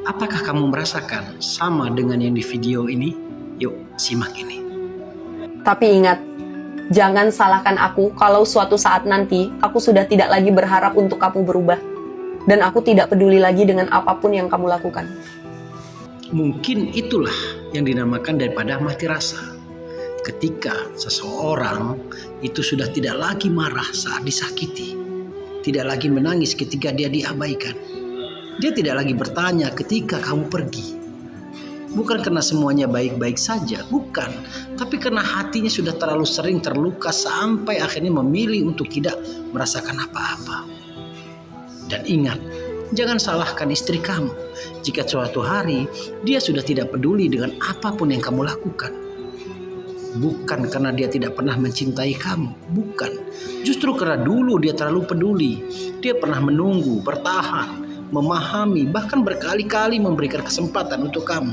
Apakah kamu merasakan sama dengan yang di video ini? Yuk, simak ini. Tapi ingat, jangan salahkan aku kalau suatu saat nanti aku sudah tidak lagi berharap untuk kamu berubah. Dan aku tidak peduli lagi dengan apapun yang kamu lakukan. Mungkin itulah yang dinamakan daripada mati rasa. Ketika seseorang itu sudah tidak lagi marah saat disakiti, tidak lagi menangis ketika dia diabaikan, dia tidak lagi bertanya ketika kamu pergi. Bukan karena semuanya baik-baik saja, bukan. Tapi karena hatinya sudah terlalu sering terluka sampai akhirnya memilih untuk tidak merasakan apa-apa. Dan ingat, jangan salahkan istri kamu jika suatu hari dia sudah tidak peduli dengan apapun yang kamu lakukan. Bukan karena dia tidak pernah mencintai kamu, bukan. Justru karena dulu dia terlalu peduli. Dia pernah menunggu, bertahan, memahami, bahkan berkali-kali memberikan kesempatan untuk kamu.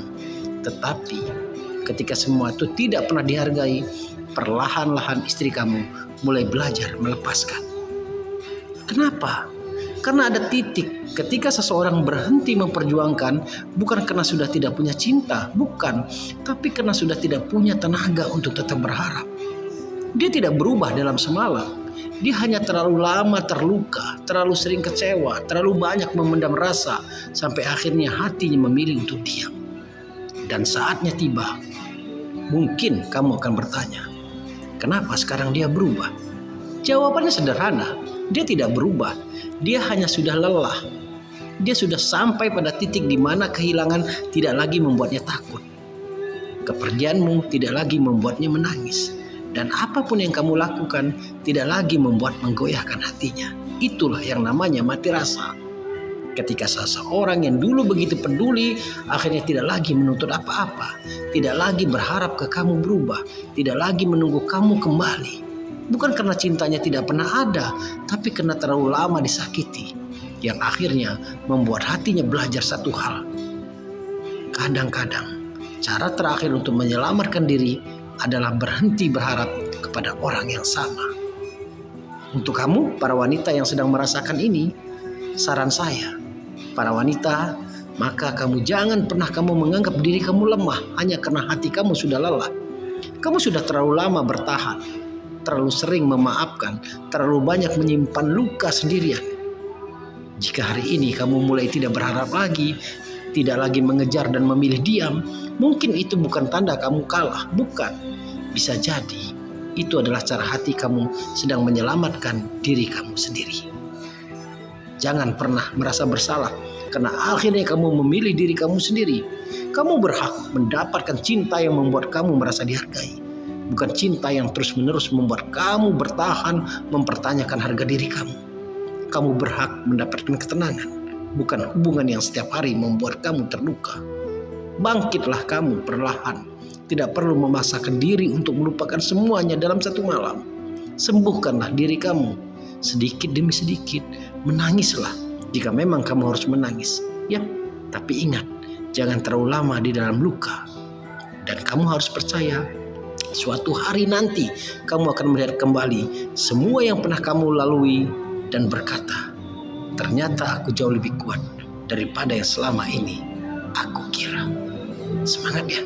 Tetapi ketika semua itu tidak pernah dihargai, perlahan-lahan istri kamu mulai belajar melepaskan. Kenapa? Karena ada titik ketika seseorang berhenti memperjuangkan, bukan karena sudah tidak punya cinta, bukan, tapi karena sudah tidak punya tenaga untuk tetap berharap. Dia tidak berubah dalam semalam. Dia hanya terlalu lama terluka, terlalu sering kecewa, terlalu banyak memendam rasa, sampai akhirnya hatinya memilih untuk diam. Dan saatnya tiba, mungkin kamu akan bertanya, kenapa sekarang dia berubah? Jawabannya sederhana, dia tidak berubah. Dia hanya sudah lelah. Dia sudah sampai pada titik di mana kehilangan tidak lagi membuatnya takut. Kepergianmu tidak lagi membuatnya menangis. Dan apapun yang kamu lakukan tidak lagi membuat menggoyahkan hatinya. Itulah yang namanya mati rasa. Ketika seseorang yang dulu begitu peduli akhirnya tidak lagi menuntut apa-apa. Tidak lagi berharap ke kamu berubah. Tidak lagi menunggu kamu kembali. Bukan karena cintanya tidak pernah ada, tapi karena terlalu lama disakiti. Yang akhirnya membuat hatinya belajar satu hal. Kadang-kadang cara terakhir untuk menyelamatkan diri adalah berhenti berharap kepada orang yang sama. Untuk kamu, para wanita yang sedang merasakan ini, saran saya, para wanita, maka kamu jangan pernah kamu menganggap diri kamu lemah hanya karena hati kamu sudah lelah. Kamu sudah terlalu lama bertahan, terlalu sering memaafkan, terlalu banyak menyimpan luka sendirian. Jika hari ini kamu mulai tidak berharap lagi, tidak lagi mengejar dan memilih diam, mungkin itu bukan tanda kamu kalah, bukan. Bisa jadi itu adalah cara hati kamu sedang menyelamatkan diri kamu sendiri. Jangan pernah merasa bersalah karena akhirnya kamu memilih diri kamu sendiri. Kamu berhak mendapatkan cinta yang membuat kamu merasa dihargai. Bukan cinta yang terus-menerus membuat kamu bertahan mempertanyakan harga diri kamu. Kamu berhak mendapatkan ketenangan, bukan hubungan yang setiap hari membuat kamu terluka. Bangkitlah kamu perlahan. Tidak perlu memaksakan diri untuk melupakan semuanya dalam satu malam. Sembuhkanlah diri kamu sedikit demi sedikit. Menangislah jika memang kamu harus menangis. Ya, tapi ingat, jangan terlalu lama di dalam luka. Dan kamu harus percaya, suatu hari nanti kamu akan melihat kembali semua yang pernah kamu lalui dan berkata, ternyata aku jauh lebih kuat daripada yang selama ini aku kira. Semangat ya.